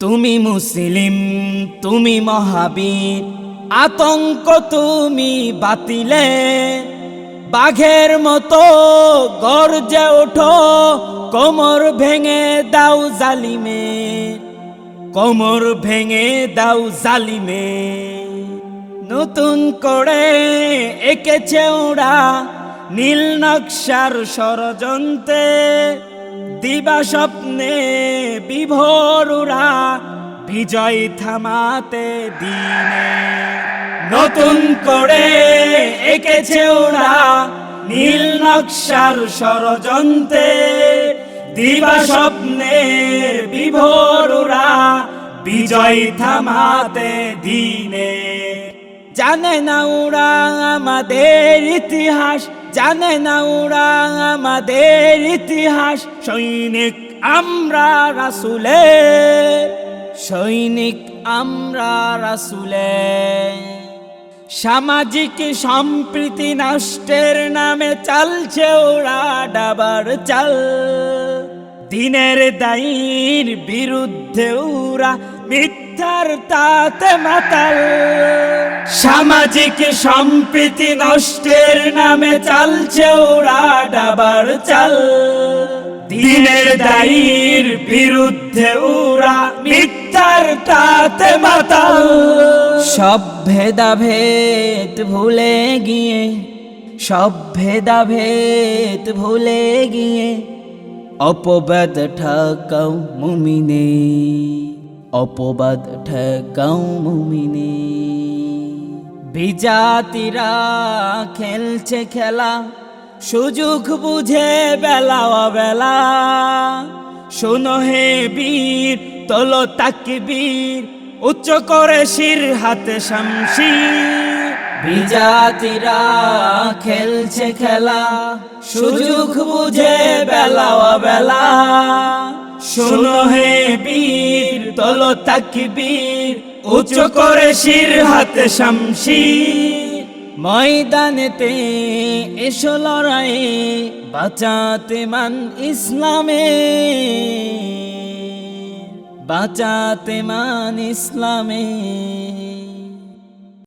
তুমি মুসলিম, তুমি মহাবীর, আতঙ্ক তুমি বাতিলে, বাঘের মতো গর্জে ওঠো, কোমর ভেঙে দাও জালিমে, কোমর ভেঙে দাও জালিমে। নতুন করে এঁকেছে ওরা নীল নকশার ষড়যন্ত্রে, দিবা স্বপ্নে বিভোর ওরা বিজয় থামাতে দিনে। নতুন করে এঁকেছে ওরা নীল নকশার ষড়যন্ত্রে, দিবা স্বপ্নে বিভোর ওরা বিজয় থামাতে দিনে। জানে না ওরা আমাদের ইতিহাস, জানে না ওরা আমাদের ইতিহাস। সৈনিক আমরা রাসূলের, সৈনিক আমরা রাসূলের। সামাজিক সম্প্রীতি নষ্টের নামে চালছে ওরা ডাবার চাল, দিনের দায়ীর বিরুদ্ধে ওরা মিথ্যার তাতে মাতাল। সামাজিক সম্প্রীতি নষ্টের নামে চালছে ওরা ডাবার চাল, দিনের দায়ীর বিরুদ্ধে ওরা মিথ্যার তাতে মাতাল। সব ভেদাভেদ ভুলে গিয়ে, সব ভেদাভেদ ভুলে গিয়ে অপবাদ ঠকাও মুমিনে, অপবাদ ঠকাও মুমিনে। বিজাতিরা খেলছে খেলা, সুযোগ বুঝে বেলা অবেলা। শোনো হে বীর, তোলো তাকবীর, উচ্চ করে শির হাতে শামশির। বিজাতিরা খেলছে খেলা, সুযোগ বুঝে বেলা অবেলা। শোনো হে বীর, তোলো তাকবীর, উচ্চ করে শির হাতে শামশির। ময়দানেতে এসো লড়াইয়ে, বাঁচাতে মান ইসলামে, বাঁচাতে মান ইসলামে।